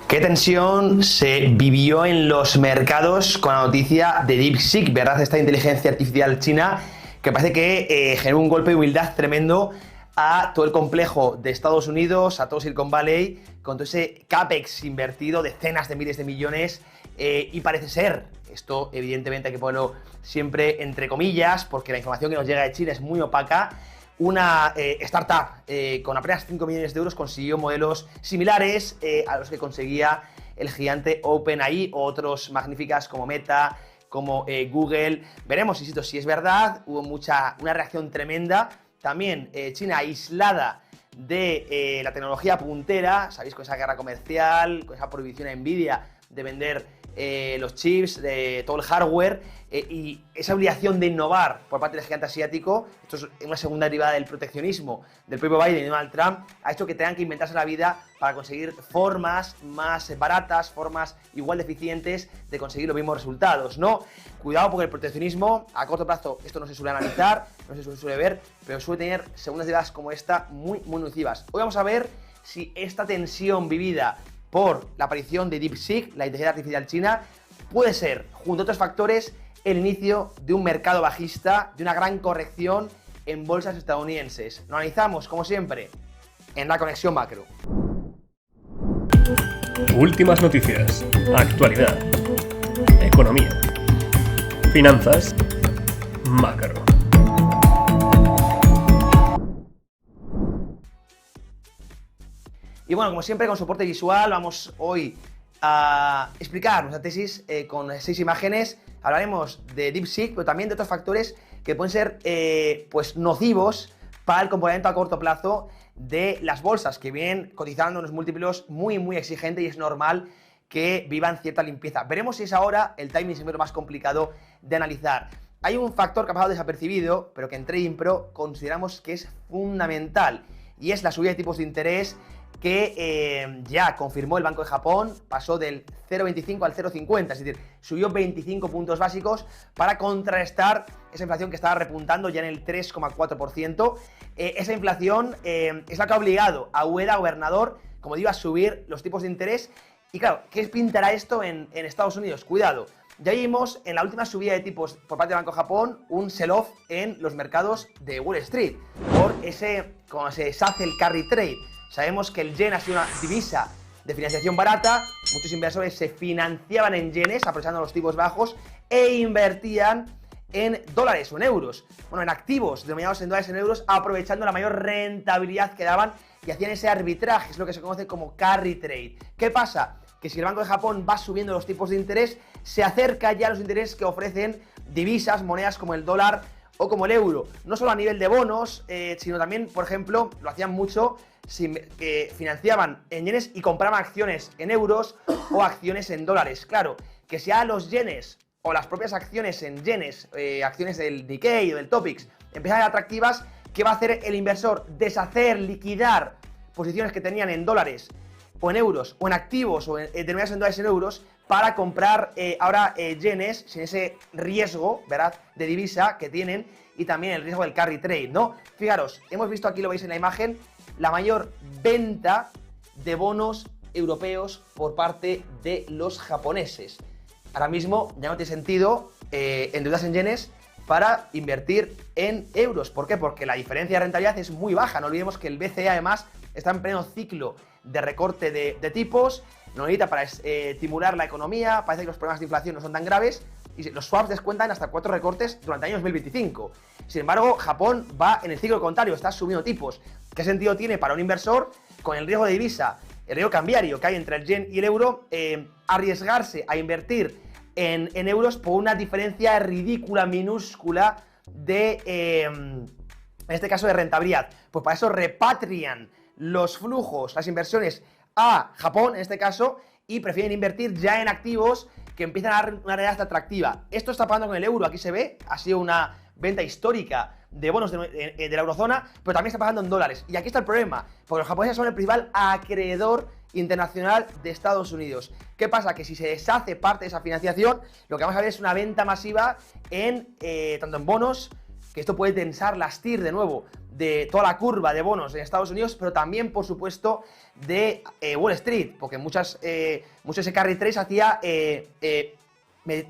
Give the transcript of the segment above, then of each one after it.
Qué tensión se vivió en los mercados con la noticia de DeepSeek, ¿verdad? Esta inteligencia artificial china que parece que generó un golpe de humildad tremendo a todo el complejo de Estados Unidos, a todo Silicon Valley, con todo ese CAPEX invertido, decenas de miles de millones, y parece ser, esto evidentemente hay que ponerlo siempre entre comillas, porque la información que nos llega de China es muy opaca. Una startup con apenas 5 millones de euros consiguió modelos similares a los que conseguía el gigante OpenAI o otros magníficas como Meta, como Google. Veremos, insisto, si es verdad. Hubo una reacción tremenda. También China aislada de la tecnología puntera, sabéis, con esa guerra comercial, con esa prohibición a Nvidia de vender los chips, de todo el hardware, y esa obligación de innovar por parte del gigante asiático. Esto es una segunda derivada del proteccionismo del propio Biden y Donald Trump. Ha hecho que tengan que inventarse la vida para conseguir formas más baratas, formas igual de eficientes de conseguir los mismos resultados, ¿no? Cuidado, porque el proteccionismo a corto plazo, esto no se suele analizar, no se suele ver, pero suele tener segundas derivadas como esta muy nocivas. Hoy vamos a ver si esta tensión vivida por la aparición de DeepSeek, la inteligencia artificial china, puede ser, junto a otros factores, el inicio de un mercado bajista, de una gran corrección en bolsas estadounidenses. Lo analizamos, como siempre, en la conexión macro. Últimas noticias, actualidad, economía, finanzas, macro. Y bueno, como siempre, con soporte visual, vamos hoy a explicar nuestra tesis con 6 imágenes. Hablaremos de DeepSeek, pero también de otros factores que pueden ser pues nocivos para el comportamiento a corto plazo de las bolsas, que vienen cotizando unos múltiplos muy exigentes, y es normal que vivan cierta limpieza. Veremos si es ahora el timing siempre lo más complicado de analizar. Hay un factor que ha pasado desapercibido, pero que en Trading Pro consideramos que es fundamental, y es la subida de tipos de interés que ya confirmó el Banco de Japón. Pasó del 0,25 al 0,50, es decir, subió 25 puntos básicos para contrarrestar esa inflación que estaba repuntando ya en el 3,4%. Esa inflación es la que ha obligado a Ueda, gobernador, como digo, a subir los tipos de interés. Y claro, ¿qué pintará esto en Estados Unidos? Cuidado, ya vimos en la última subida de tipos por parte del Banco de Japón un sell-off en los mercados de Wall Street por ese, como se deshace el carry trade. Sabemos que el yen ha sido una divisa de financiación barata, muchos inversores se financiaban en yenes aprovechando los tipos bajos e invertían en dólares o en euros, bueno, en activos denominados en dólares o en euros, aprovechando la mayor rentabilidad que daban y hacían ese arbitraje, es lo que se conoce como carry trade. ¿Qué pasa? Que si el Banco de Japón va subiendo los tipos de interés, se acerca ya a los intereses que ofrecen divisas, monedas como el dólar o como el euro, no solo a nivel de bonos, sino también, por ejemplo, lo hacían mucho, que financiaban en yenes y compraban acciones en euros o acciones en dólares. Claro, que si a los yenes o las propias acciones en yenes, acciones del Nikkei o del Topix, empiezan a ser atractivas, ¿qué va a hacer el inversor? Deshacer, liquidar posiciones que tenían en dólares o en euros o en activos o denominados en dólares en euros para comprar ahora yenes sin ese riesgo, ¿verdad?, de divisa que tienen, y también el riesgo del carry trade, ¿no? Fijaros, hemos visto aquí, lo veis en la imagen, la mayor venta de bonos europeos por parte de los japoneses. Ahora mismo ya no tiene sentido endeudarse en yenes para invertir en euros. ¿Por qué? Porque la diferencia de rentabilidad es muy baja. No olvidemos que el BCE además está en pleno ciclo de recorte de tipos, no necesita para estimular la economía, parece que los problemas de inflación no son tan graves, y los swaps descuentan hasta 4 recortes durante el año 2025. Sin embargo, Japón va en el ciclo contrario, está subiendo tipos. ¿Qué sentido tiene para un inversor, con el riesgo de divisa, el riesgo cambiario que hay entre el yen y el euro, arriesgarse a invertir en euros por una diferencia ridícula, minúscula de, en este caso, de rentabilidad? Pues para eso repatrian los flujos, las inversiones a Japón, en este caso, y prefieren invertir ya en activos que empiezan a dar una realidad atractiva. Esto está pasando con el euro, aquí se ve, ha sido una venta histórica de bonos de la eurozona, pero también está pasando en dólares. Y aquí está el problema, porque los japoneses son el principal acreedor internacional de Estados Unidos. ¿Qué pasa? Que si se deshace parte de esa financiación, lo que vamos a ver es una venta masiva en tanto en bonos que esto puede tensar las TIR de nuevo de toda la curva de bonos en Estados Unidos, pero también, por supuesto, de Wall Street, porque mucho ese carry trade se hacía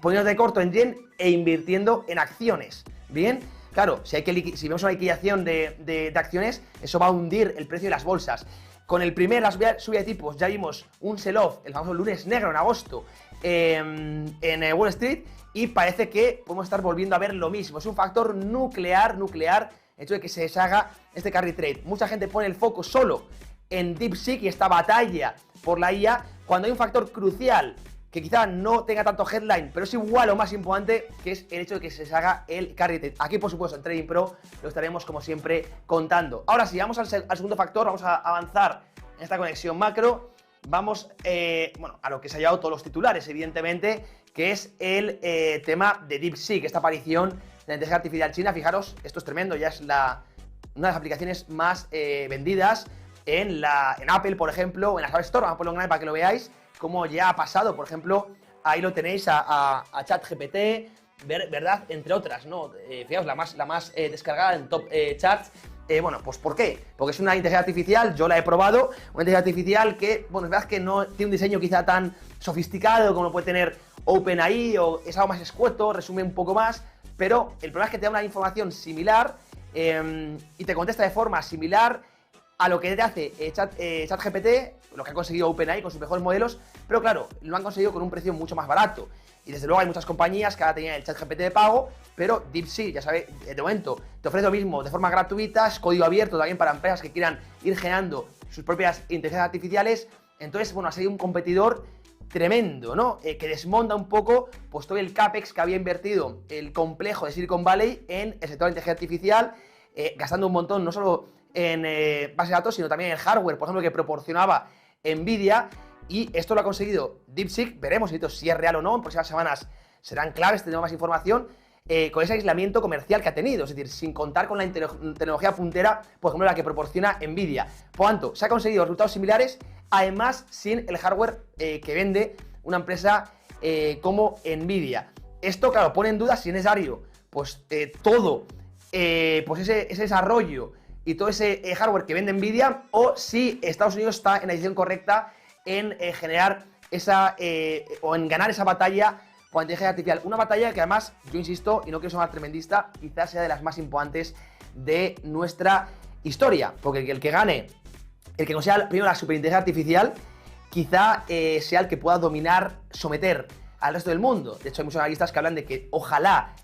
poniendo de corto en yen e invirtiendo en acciones. Bien, claro, si vemos una liquidación de acciones, eso va a hundir el precio de las bolsas. Con la subida de tipos ya vimos un sell-off, el famoso lunes negro en agosto, en Wall Street, y parece que podemos estar volviendo a ver lo mismo. Es un factor nuclear, el hecho de que se deshaga este carry trade. Mucha gente pone el foco solo en DeepSeek y esta batalla por la IA, cuando hay un factor crucial que quizá no tenga tanto headline, pero es igual o más importante, que es el hecho de que se deshaga el carry trade. Aquí, por supuesto, en Trading Pro lo estaremos, como siempre, contando. Ahora sí, vamos al segundo factor, vamos a avanzar en esta conexión macro. Vamos, a lo que se ha llevado todos los titulares, evidentemente, que es el tema de DeepSeek, esta aparición de la inteligencia artificial china. Fijaros, esto es tremendo, ya es una de las aplicaciones más vendidas en Apple, por ejemplo, o en la App Store. Vamos a ponerlo en grande para que lo veáis, como ya ha pasado. Por ejemplo, ahí lo tenéis a ChatGPT, ¿verdad? Entre otras, ¿no? Fijaos, la más descargada en Top Charts. Pues ¿por qué? Porque es una inteligencia artificial, yo la he probado, una inteligencia artificial que, bueno, es verdad que no tiene un diseño quizá tan sofisticado como lo puede tener OpenAI, o es algo más escueto, resume un poco más, pero el problema es que te da una información similar y te contesta de forma similar a lo que te hace ChatGPT, lo que ha conseguido OpenAI con sus mejores modelos, pero claro, lo han conseguido con un precio mucho más barato. Y desde luego hay muchas compañías que ahora tenían el ChatGPT de pago, pero DeepSeek, ya sabéis, de momento te ofrece lo mismo de forma gratuita, es código abierto también para empresas que quieran ir generando sus propias inteligencias artificiales. Entonces, bueno, ha sido un competidor tremendo, ¿no? Que desmonta un poco pues todo el CAPEX que había invertido el complejo de Silicon Valley en el sector de inteligencia artificial, gastando un montón no solo en base de datos, sino también en hardware, por ejemplo, que proporcionaba Nvidia. Y esto lo ha conseguido DeepSeek. Veremos si es real o no. En próximas semanas serán claves, tendremos más información, con ese aislamiento comercial que ha tenido, es decir, sin contar con la tecnología puntera, por ejemplo, la que proporciona Nvidia. Por tanto, se ha conseguido resultados similares, además sin el hardware que vende una empresa como Nvidia. Esto, claro, pone en duda si es necesario pues todo ese desarrollo y todo ese hardware que vende Nvidia, o si Estados Unidos está en la decisión correcta en generar o en ganar esa batalla con la inteligencia artificial. Una batalla que además, yo insisto, y no quiero sonar tremendista, quizás sea de las más importantes de nuestra historia, porque el que gane, el que consiga primero la superinteligencia artificial, quizá sea el que pueda dominar, someter al resto del mundo. De hecho, hay muchos analistas que hablan de que ojalá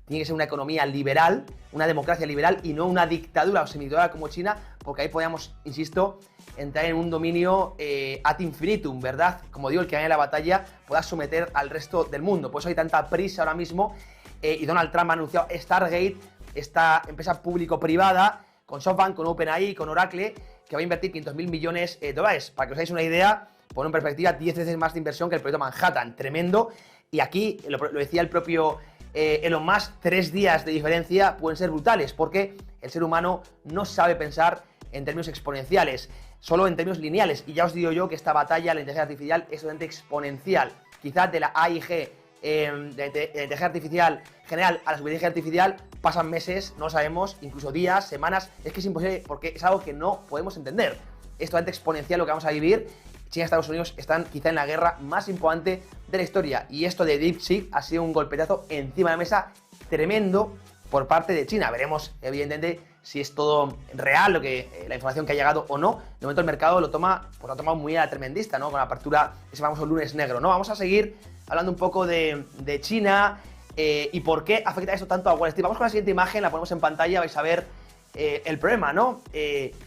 tiene que ser una economía liberal, una democracia liberal y no una dictadura o semidictadura como China, porque ahí podríamos, insisto, entrar en un dominio ad infinitum, ¿verdad? Como digo, el que gane la batalla pueda someter al resto del mundo. Por eso hay tanta prisa ahora mismo y Donald Trump ha anunciado Stargate, esta empresa público-privada, con SoftBank, con OpenAI, con Oracle, que va a invertir 500.000 millones de dólares. Para que os hagáis una idea, pone en perspectiva 10 veces más de inversión que el proyecto Manhattan. Tremendo. Y aquí, lo decía el propio Elon Musk, 3 días de diferencia pueden ser brutales, porque el ser humano no sabe pensar en términos exponenciales, solo en términos lineales. Y ya os digo yo que esta batalla, la inteligencia artificial, es totalmente exponencial. Quizás de la AIG, de inteligencia artificial general a la inteligencia artificial, pasan meses, no lo sabemos, incluso días, semanas. Es que es imposible, porque es algo que no podemos entender. Es totalmente exponencial lo que vamos a vivir. China y Estados Unidos están quizá en la guerra más importante de la historia. Y esto de DeepSeek ha sido un golpetazo encima de la mesa tremendo por parte de China. Veremos, evidentemente, si es todo real, la información que ha llegado o no. De momento el mercado lo ha tomado muy a la tremendista, ¿no? Con la apertura, ese famoso lunes negro, ¿no? Vamos a seguir hablando un poco de China y por qué afecta eso tanto a Wall Street. Vamos con la siguiente imagen, la ponemos en pantalla, vais a ver el problema, ¿no?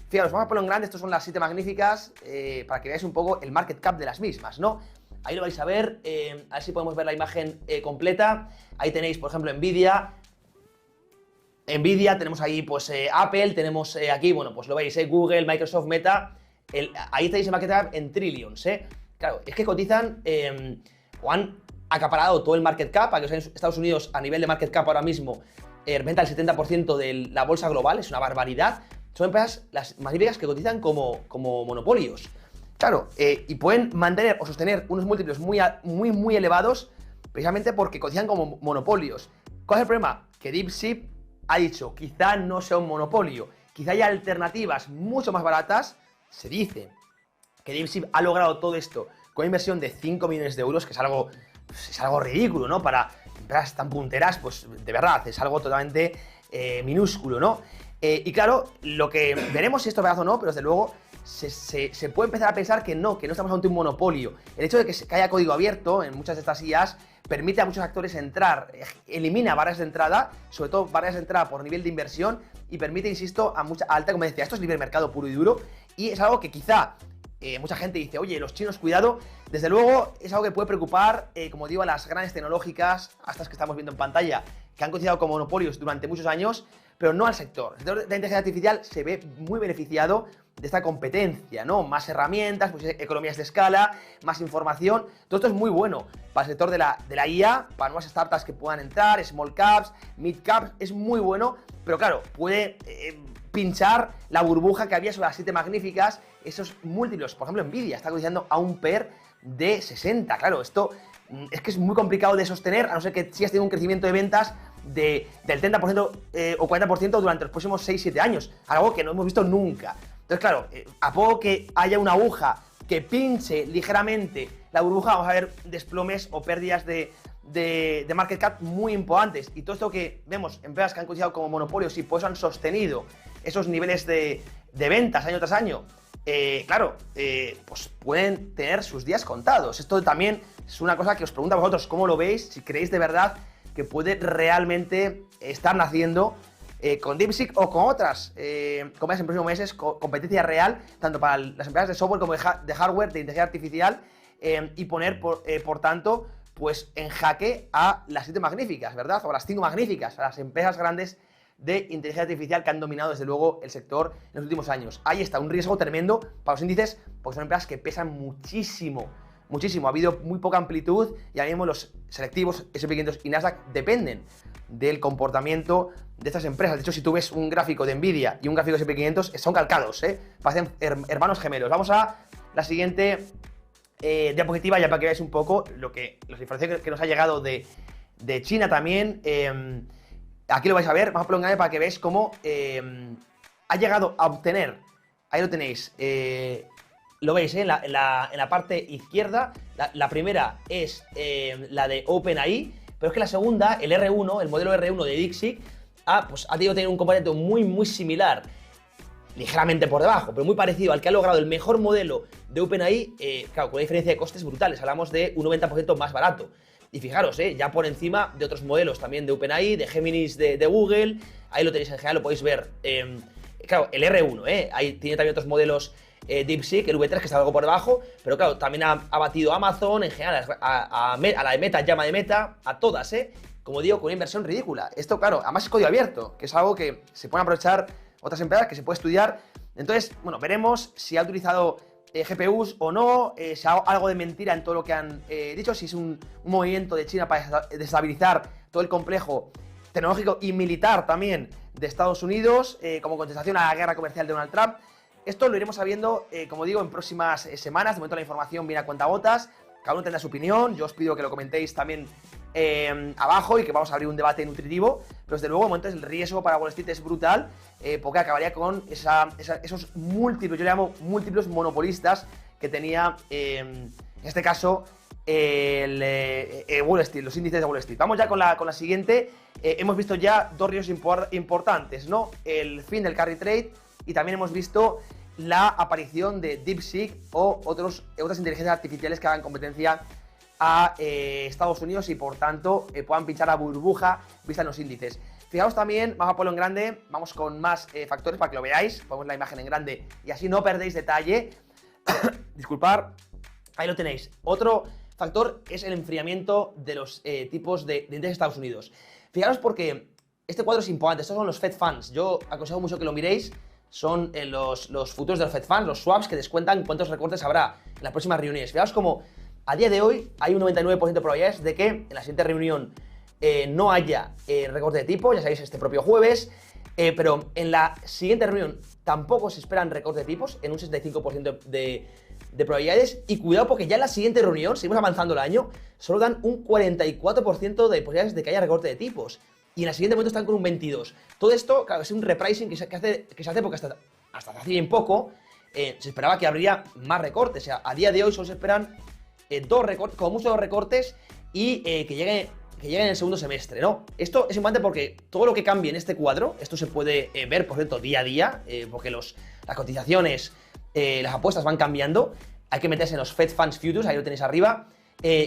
Fijaros, vamos a ponerlo en grande, estos son las 7 magníficas, para que veáis un poco el market cap de las mismas, ¿no? Ahí lo vais a ver, a ver si podemos ver la imagen completa. Ahí tenéis, por ejemplo, Nvidia, tenemos ahí pues Apple, tenemos aquí, bueno, pues lo veis, Google, Microsoft, Meta, ahí tenéis el market cap en trillions, Claro, es que cotizan o han acaparado todo el market cap. Para que os veáis, Estados Unidos a nivel de market cap ahora mismo representa el 70% de la bolsa global, es una barbaridad. Son empresas las magníficas que cotizan como monopolios. Claro, y pueden mantener o sostener unos múltiplos muy elevados, precisamente porque cotizan como monopolios. ¿Cuál es el problema? Que DeepSeek ha dicho, quizá no sea un monopolio, quizá haya alternativas mucho más baratas. Se dice que DeepSeek ha logrado todo esto con una inversión de 5 millones de euros, que es algo ridículo, ¿no? Para empresas tan punteras, pues de verdad, es algo totalmente minúsculo, ¿no? Y claro, lo que veremos si esto es verdad o no, pero desde luego se puede empezar a pensar que no estamos ante un monopolio. El hecho de que haya código abierto en muchas de estas IAs permite a muchos actores entrar, elimina barreras de entrada, sobre todo barreras de entrada por nivel de inversión, y permite, insisto, a alta competencia. Esto es libre mercado puro y duro, y es algo que quizá mucha gente dice, oye, los chinos, cuidado. Desde luego es algo que puede preocupar, como digo, a las grandes tecnológicas, a estas que estamos viendo en pantalla, que han cotizado como monopolios durante muchos años, pero no al sector. El sector de la inteligencia artificial se ve muy beneficiado de esta competencia, ¿no? Más herramientas, pues, economías de escala, más información. Todo esto es muy bueno para el sector de la IA, para nuevas startups que puedan entrar, small caps, mid caps, es muy bueno, pero claro, puede pinchar la burbuja que había sobre las 7 magníficas, esos múltiplos. Por ejemplo, Nvidia está cotizando a un PER de 60. Claro, esto es que es muy complicado de sostener, a no ser que sigas teniendo un crecimiento de ventas del 30% o 40% durante los próximos 6-7 años, algo que no hemos visto nunca. Entonces, claro, a poco que haya una aguja que pinche ligeramente la burbuja, vamos a ver desplomes o pérdidas de market cap muy importantes. Y todo esto que vemos, empresas que han cotizado como monopolios y por eso han sostenido esos niveles de ventas año tras año, claro, pues pueden tener sus días contados. Esto también es una cosa que os pregunto a vosotros, ¿cómo lo veis? Si creéis de verdad que puede realmente estar naciendo con DeepSeek o con otras compañías en próximos meses, competencia real, tanto para las empresas de software como de hardware, de inteligencia artificial, y poner, por tanto, pues en jaque a las 7 magníficas, ¿verdad? O a las 5 magníficas, a las empresas grandes de inteligencia artificial que han dominado desde luego el sector en los últimos años. Ahí está, un riesgo tremendo para los índices, porque son empresas que pesan muchísimo. Ha habido muy poca amplitud y ahora mismo los selectivos S&P 500 y Nasdaq dependen del comportamiento de estas empresas. De hecho, si tú ves un gráfico de Nvidia y un gráfico de S&P 500, son calcados, parecen hermanos gemelos. Vamos a la siguiente diapositiva, ya para que veáis un poco las informaciones que nos ha llegado de China también. Aquí lo vais a ver, vamos a prolongar para que veáis cómo ha llegado a obtener, ahí lo tenéis, lo veis en la parte izquierda. La primera es la de OpenAI, pero es que la segunda, el R1, el modelo R1 de DeepSeek, ha tenido que tener un componente muy similar, ligeramente por debajo, pero muy parecido al que ha logrado el mejor modelo de OpenAI, claro, con una diferencia de costes brutales. Hablamos de un 90% más barato. Y fijaros, ya por encima de otros modelos también de OpenAI, de Geminis de Google, ahí lo tenéis en general, lo podéis ver. Claro, el R1, ahí tiene también otros modelos DeepSeek, el V3 que está algo por debajo, pero claro, también ha batido a Amazon, en general, a la de Meta, llama de Meta, a todas, como digo, con una inversión ridícula. Esto, claro, además es código abierto, que es algo que se pueden aprovechar otras empresas, que se puede estudiar. Entonces, bueno, veremos si ha utilizado GPUs o no, si hay algo de mentira en todo lo que han dicho, si es un movimiento de China para desestabilizar todo el complejo tecnológico y militar también de Estados Unidos, como contestación a la guerra comercial de Donald Trump. Esto lo iremos sabiendo, como digo, en próximas semanas. De momento la información viene a cuentagotas, cada uno tendrá su opinión. Yo os pido que lo comentéis también abajo y que vamos a abrir un debate nutritivo, pero desde luego, de momento el riesgo para Wall Street es brutal, porque acabaría con esos múltiplos, yo le llamo múltiplos monopolistas que tenía, en este caso, Wall Street, los índices de Wall Street. Vamos ya con la siguiente. Hemos visto ya dos riesgos importantes, ¿no? El fin del carry trade, y también hemos visto la aparición de DeepSeek o otras inteligencias artificiales que hagan competencia a Estados Unidos y por tanto puedan pinchar la burbuja vista en los índices. Fijaos también, vamos a ponerlo en grande, vamos con más factores para que lo veáis, ponemos la imagen en grande y así no perdéis detalle. Disculpad, ahí lo tenéis. Otro factor es el enfriamiento de los tipos de interés de Estados Unidos. Fijaros porque este cuadro es importante, estos son los Fed Funds, yo aconsejo mucho que lo miréis. Son los futuros de los Fed Funds, los swaps que descuentan cuántos recortes habrá en las próximas reuniones. Fijaos como a día de hoy hay un 99% de probabilidades de que en la siguiente reunión no haya recorte de tipo, ya sabéis, este propio jueves, pero en la siguiente reunión tampoco se esperan recorte de tipos, en un 65% de probabilidades. Y cuidado porque ya en la siguiente reunión, seguimos avanzando el año, solo dan un 44% de posibilidades de que haya recorte de tipos. y en el siguiente momento están con un 22. Todo esto, claro, es un repricing que se hace porque hasta hace bien poco se esperaba que habría más recortes. O sea, a día de hoy solo se esperan 2 recortes, como mucho 2 recortes, y que lleguen en el segundo semestre, ¿no? Esto es importante porque todo lo que cambie en este cuadro, esto se puede ver, por cierto, día a día, porque las cotizaciones, las apuestas van cambiando. Hay que meterse en los Fed Funds Futures, ahí lo tenéis arriba.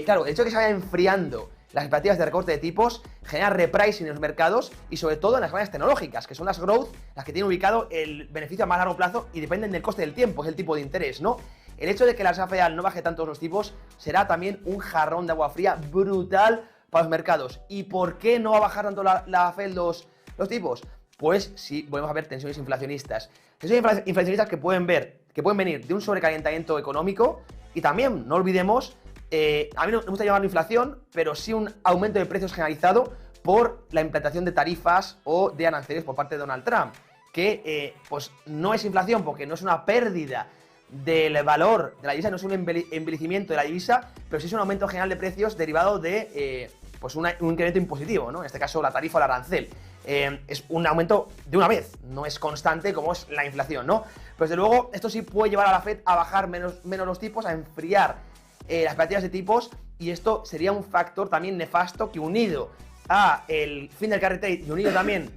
Claro, el hecho de que se vaya enfriando las expectativas de recorte de tipos genera repricing en los mercados y sobre todo en las grandes tecnológicas, que son las growth, las que tienen ubicado el beneficio a más largo plazo y dependen del coste del tiempo, es el tipo de interés, ¿no? El hecho de que la Reserva Federal no baje tanto los tipos será también un jarrón de agua fría brutal para los mercados. ¿Y por qué no va a bajar tanto la Fed los tipos? Pues sí, volvemos a ver tensiones inflacionistas. Tensiones inflacionistas que pueden venir de un sobrecalentamiento económico y también, no olvidemos, a mí no me gusta llamarlo inflación, pero sí un aumento de precios generalizado por la implantación de tarifas o de aranceles por parte de Donald Trump, que pues no es inflación porque no es una pérdida del valor de la divisa, no es un envejecimiento de la divisa, pero sí es un aumento general de precios derivado de pues un incremento impositivo, ¿no? En este caso la tarifa o el arancel. Es un aumento de una vez, no es constante como es la inflación, ¿no? Pero desde luego esto sí puede llevar a la Fed a bajar menos los tipos, a enfriar las expectativas de tipos, y esto sería un factor también nefasto que, unido a el fin del carry trade y unido también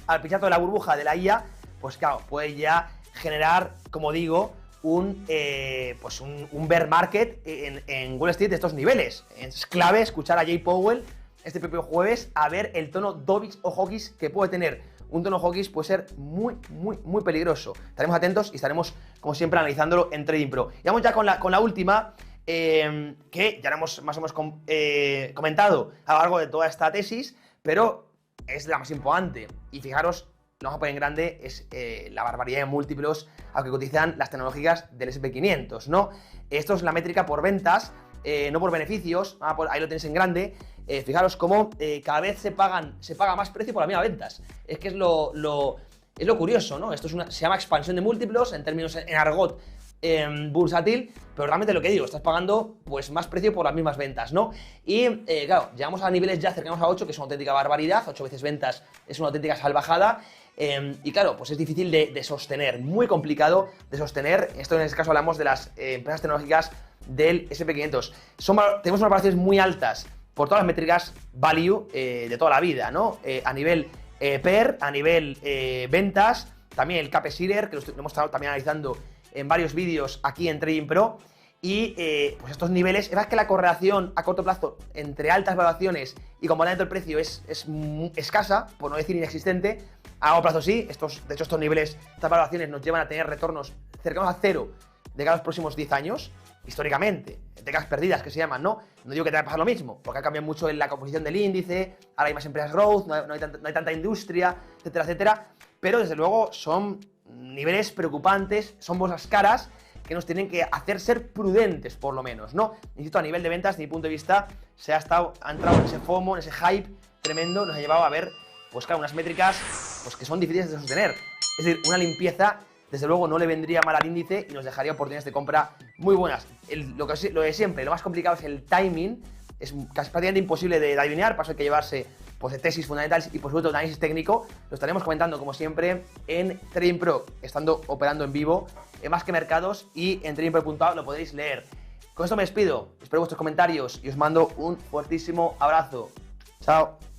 al pinchazo de la burbuja de la IA, pues claro, puede ya generar, como digo, un bear market en Wall Street de estos niveles. Es clave escuchar a Jay Powell este propio jueves a ver el tono dovish o hawkish que puede tener. Un tono hawkish puede ser muy peligroso. Estaremos atentos y estaremos, como siempre, analizándolo en Trading Pro. Y vamos ya con la última, que ya lo hemos más o menos comentado a lo largo de toda esta tesis, pero es la más importante. Y fijaros, lo vamos a poner en grande, es la barbaridad de múltiplos a que cotizan las tecnológicas del S&P 500, ¿no? Esto es la métrica por ventas, no por beneficios. Ahí lo tenéis en grande. Fijaros cómo cada vez se paga más precio por las mismas ventas. Es que es lo curioso, ¿no? Esto se llama expansión de múltiplos, en términos en argot bursátil, pero realmente lo que digo, estás pagando pues más precio por las mismas ventas, ¿no? Y claro, llegamos a niveles ya cercanos a 8, que es una auténtica barbaridad. 8 veces ventas es una auténtica salvajada. Y claro, pues es difícil de sostener, muy complicado de sostener. Esto en este caso hablamos de las empresas tecnológicas del S&P 500. Tenemos unas valoraciones muy altas por todas las métricas value de toda la vida, ¿no? A nivel PER, a nivel ventas, también el KP-Shiller, que lo hemos estado también analizando en varios vídeos aquí en Trading Pro. Y pues estos niveles, es verdad que la correlación a corto plazo entre altas valoraciones y comportamiento del precio es muy escasa, por no decir inexistente. A largo plazo sí, de hecho estos niveles, estas valoraciones nos llevan a tener retornos cercanos a cero de cara a los próximos 10 años, históricamente, décadas perdidas que se llaman, ¿no? No digo que te vaya a pasar lo mismo, porque ha cambiado mucho en la composición del índice, ahora hay más empresas growth, no hay tanta industria, etcétera, etcétera, pero desde luego son niveles preocupantes, son bolsas caras que nos tienen que hacer ser prudentes, por lo menos, ¿no? Insisto, a nivel de ventas, desde mi punto de vista, ha entrado en ese FOMO, en ese hype tremendo, nos ha llevado a ver, pues claro, unas métricas pues que son difíciles de sostener. Es decir, una limpieza, desde luego, no le vendría mal al índice y nos dejaría oportunidades de compra muy buenas. Lo de siempre, lo más complicado es el timing, es casi prácticamente imposible de adivinar, para eso hay que llevarse pues de tesis fundamentales y por supuesto de análisis técnico. Lo estaremos comentando como siempre en Trading Pro, estando operando en vivo en Más que Mercados, y en tradingpro.com lo podéis leer. Con esto me despido, espero vuestros comentarios y os mando un fuertísimo abrazo. Chao.